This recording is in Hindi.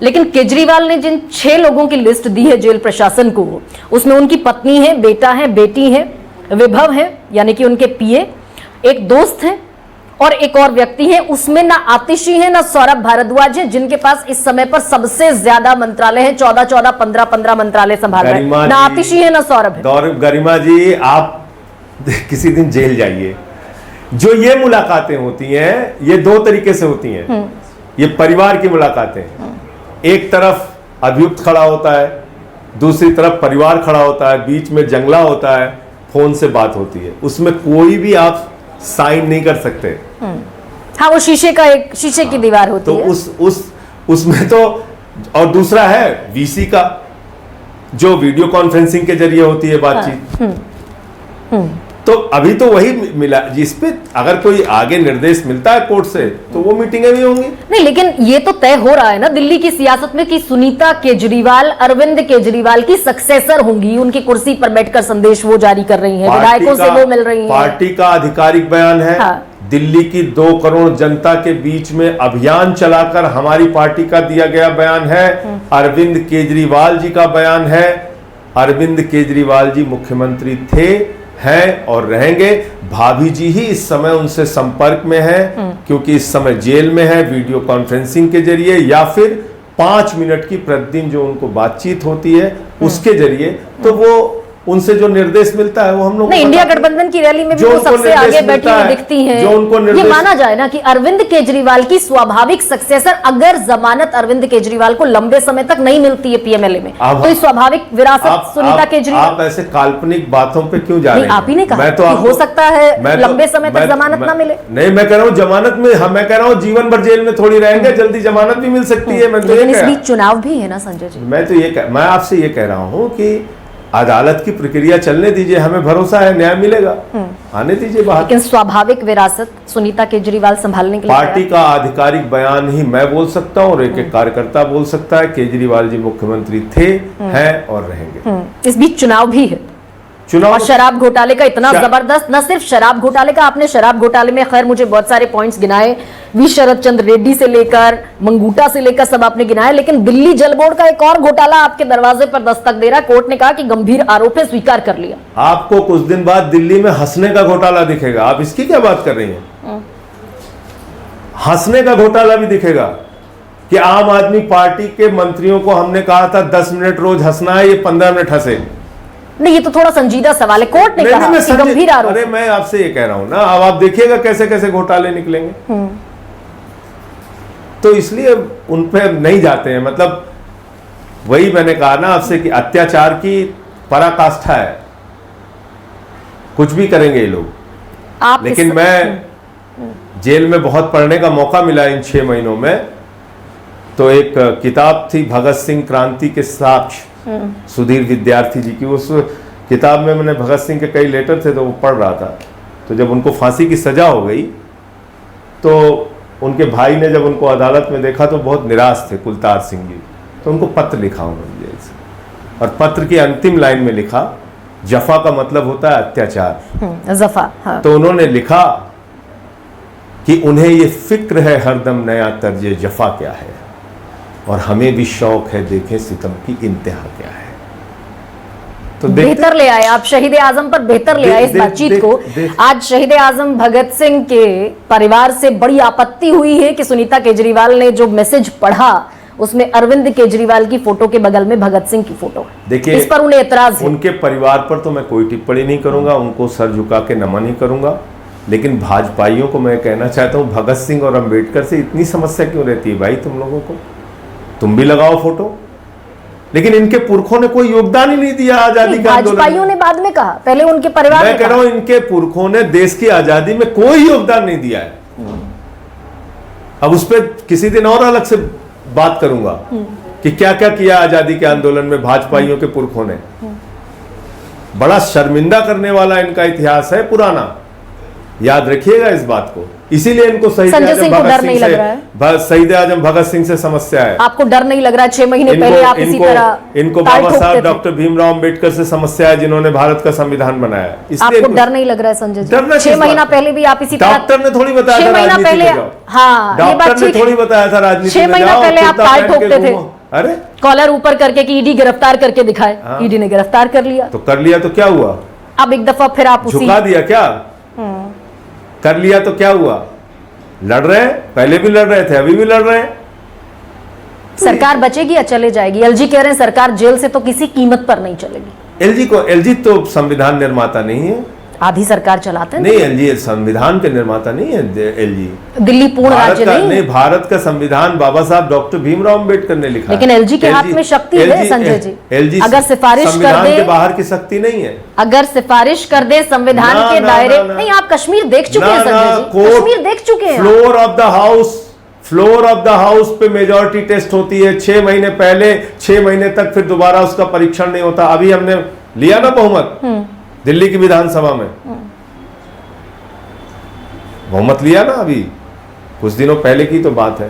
लेकिन केजरीवाल ने जिन 6 लोगों की लिस्ट दी है जेल प्रशासन को, उसमें उनकी पत्नी है, बेटा है, बेटी है, विभव है यानी कि उनके पीए, एक दोस्त है और एक और व्यक्ति है। उसमें ना आतिशी है ना सौरभ भारद्वाज है, जिनके पास इस समय पर सबसे ज्यादा मंत्रालय है, 14 15 मंत्रालय संभाल रहे हैं। ना आतिशी है ना सौरभ है। गरिमा जी, आप किसी दिन जेल जाइए। जो ये मुलाकातें होती हैं ये 2 तरीके से होती हैं। ये परिवार की मुलाकातें, एक तरफ अभियुक्त खड़ा होता है, दूसरी तरफ परिवार खड़ा होता है, बीच में जंगला होता है, फोन से बात होती है। उसमें कोई भी आप साइन नहीं कर सकते। हाँ, वो शीशे की दीवार होती तो है। उसमें तो, और दूसरा है वीसी का, जो वीडियो कॉन्फ्रेंसिंग के जरिए होती है बातचीत। तो अभी तो वही मिला, जिस पे अगर कोई आगे निर्देश मिलता है कोर्ट से तो वो मीटिंगें भी होंगी। नहीं, लेकिन ये तो तय हो रहा है ना दिल्ली की सियासत में कि सुनीता केजरीवाल अरविंद केजरीवाल की सक्सेसर होंगी। उनकी कुर्सी पर बैठकर संदेश वो जारी कर रही हैं, विधायकों से वो मिल रही हैं। पार्टी का आधिकारिक बयान है। हाँ। दिल्ली की 2 करोड़ जनता के बीच में अभियान चलाकर हमारी पार्टी का दिया गया बयान है। अरविंद केजरीवाल जी का बयान है। अरविंद केजरीवाल जी मुख्यमंत्री थे, हैं और रहेंगे। भाभी जी ही इस समय उनसे संपर्क में हैं, क्योंकि इस समय जेल में है, वीडियो कॉन्फ्रेंसिंग के जरिए या फिर 5 मिनट की प्रतिदिन जो उनको बातचीत होती है उसके जरिए। तो वो उनसे जो निर्देश मिलता है वो हम लोग इंडिया गठबंधन की रैली में भी वो सबसे आगे बैठी हुई दिखती हैं। जो उनको ये माना जाए ना कि अरविंद केजरीवाल की स्वाभाविक सक्सेसर, अगर जमानत अरविंद केजरीवाल को लंबे समय तक नहीं मिलती है पीएमएलए में, तो इस स्वाभाविक विरासत सुनीता केजरीवाल। आप ऐसे काल्पनिक बातों पे क्यों जा रहे हैं? आप ही ने कहा कि हो सकता है लंबे समय तक जमानत ना मिले। नहीं, मैं कह रहा हूँ जमानत में, मैं कह रहा हूँ जीवन भर जेल में थोड़ी रहेंगे, जल्दी जमानत भी मिल सकती है। मैं तो इस बीच चुनाव भी है ना संजय जी। मैं आपसे ये कह रहा हूँ कि अदालत की प्रक्रिया चलने दीजिए, हमें भरोसा है न्याय मिलेगा, आने दीजिए बाहर। लेकिन स्वाभाविक विरासत सुनीता केजरीवाल संभालने के लिए पार्टी का आधिकारिक बयान ही मैं बोल सकता हूँ और एक कार्यकर्ता बोल सकता है। केजरीवाल जी मुख्यमंत्री थे, हैं और रहेंगे। इस बीच चुनाव भी है। और शराब घोटाले का इतना जबरदस्त, न सिर्फ शराब घोटाले का, आपने शराब घोटाले में खैर मुझे बहुत सारे पॉइंट्स गिनाए, वी शरद चंद्र रेड्डी से लेकर मंगूटा से लेकर सब आपने गिनाए, लेकिन दिल्ली जल बोर्ड का एक और घोटाला आपके दरवाजे पर दस्तक दे रहा है। कोर्ट ने कहा कि गंभीर आरोप है, स्वीकार कर लिया। आपको कुछ दिन बाद दिल्ली में हंसने का घोटाला दिखेगा। आप इसकी क्या बात कर रही हैं? हंसने का घोटाला भी दिखेगा कि आम आदमी पार्टी के मंत्रियों को हमने कहा था 10 मिनट रोज हंसना है, ये 15 मिनट हंसे। नहीं, ये तो थोड़ा संजीदा सवाल है। कोर्ट ने कहा कि गंभीर आरोप। अरे मैं आपसे ये कह रहा हूं ना, अब आप देखिएगा कैसे कैसे घोटाले निकलेंगे। तो इसलिए उन पे नहीं जाते हैं। मतलब वही मैंने कहा ना आपसे कि अत्याचार की पराकाष्ठा है, कुछ भी करेंगे ये लोग। लेकिन मैं जेल में बहुत पढ़ने का मौका मिला इन 6 महीनों में। तो एक किताब थी भगत सिंह क्रांति के साक्ष्य, सुधीर विद्यार्थी जी की। उस किताब में मैंने भगत सिंह के कई लेटर थे तो वो पढ़ रहा था। तो जब उनको फांसी की सजा हो गई तो उनके भाई ने जब उनको अदालत में देखा तो बहुत निराश थे, कुलतार सिंह जी। तो उनको पत्र लिखा उन्होंने जेल से, और पत्र की अंतिम लाइन में लिखा, जफा का मतलब होता है अत्याचार। जफा, हाँ। तो उन्होंने लिखा कि उन्हें ये फिक्र है हरदम नया तर्ज जफा क्या है, और हमें भी शौक है देखें सितम की इंतहा क्या है। तो बेहतर ले आए आप, शहीद आजम पर बेहतर ले आए इस बातचीत को। आज शहीद आजम भगत सिंह के परिवार से बड़ी आपत्ति हुई है कि सुनीता केजरीवाल ने जो मैसेज पढ़ा उसमें अरविंद केजरीवाल की फोटो के बगल में भगत सिंह की फोटो। देखिए, इस पर उन्हें एतराज है। उनके परिवार पर तो मैं कोई टिप्पणी नहीं करूंगा, उनको सर झुका के नमन ही करूंगा। लेकिन भाजपाइयों को मैं कहना चाहता हूं, भगत सिंह और अंबेडकर से इतनी समस्या क्यों रहती है भाई तुम लोगों को? तुम भी लगाओ फोटो, लेकिन इनके पुरखों ने कोई योगदान ही नहीं दिया आजादी के आंदोलन में। भाजपाइयों ने बाद में कहा, पहले उनके परिवार मैं कह रहा हूं इनके पुरखों ने देश की आजादी में कोई योगदान नहीं दिया है। अब उस पर किसी दिन और अलग से बात करूंगा कि क्या क्या किया आजादी के आंदोलन में भाजपाइयों के पुरखों ने। बड़ा शर्मिंदा करने वाला इनका इतिहास है पुराना, याद रखिएगा इस बात को। इसीलिए इनको संजय सिंह को डर नहीं लग रहा है? शहीद आजम भगत सिंह से समस्या है। आपको डर नहीं लग रहा है? 6 महीने पहले आप इसी तरह इनको ताल बाबा ठोकते साहब थे। डॉक्टर भीमराव अंबेडकर से समस्या है, जिन्होंने भारत का संविधान बनाया। इसलिए आपको डर नहीं लग रहा है संजय जी? डरना 6 महीना पहले भी आप इसी तरह, डॉक्टर ने थोड़ी बताया 6 था महीना राजनीति पहले, में जाओ। हाँ ये बात डॉक्टर ने ठीक है। थोड़ी बताया था राजनीति 6 में महीना जाओ, पहले आप कुर्ता ताल पहन के ठोकते थे, घूमो। अरे कॉलर ऊपर करके कि ईडी गिरफ्तार करके दिखाए, ईडी ने गिरफ्तार कर लिया। तो कर लिया तो क्या हुआ? अब एक दफा फिर आप उसी, झुका दिया क्या? कर लिया तो क्या हुआ? लड़ रहे हैं, पहले भी लड़ रहे थे, अभी भी लड़ रहे हैं। सरकार बचेगी या चले जाएगी? एलजी कह रहे हैं सरकार जेल से तो किसी कीमत पर नहीं चलेगी। एलजी तो संविधान निर्माता नहीं है, आधी सरकार चलाते हैं। नहीं एलजी संविधान के निर्माता नहीं है। एलजी दिल्ली पूर्ण राज्य नहीं, भारत का संविधान बाबा साहब डॉक्टर भीमराव अंबेडकर ने लिखा। लेकिन एलजी के हाथ में शक्ति है संजय जी। एलजी अगर सिफारिश कर संविधान दे, के बाहर की शक्ति नहीं है। अगर सिफारिश कर दे संविधान के दायरे, नहीं आप कश्मीर देख चुके हैं संजय जी, कश्मीर देख चुके हैं। फ्लोर ऑफ द हाउस पे मेजॉरिटी टेस्ट होती है 6 महीने पहले, 6 महीने तक फिर दोबारा उसका परीक्षण नहीं होता। अभी हमने लिया ना बहुमत दिल्ली की विधानसभा में, बहुमत लिया ना, अभी कुछ दिनों पहले की तो बात है।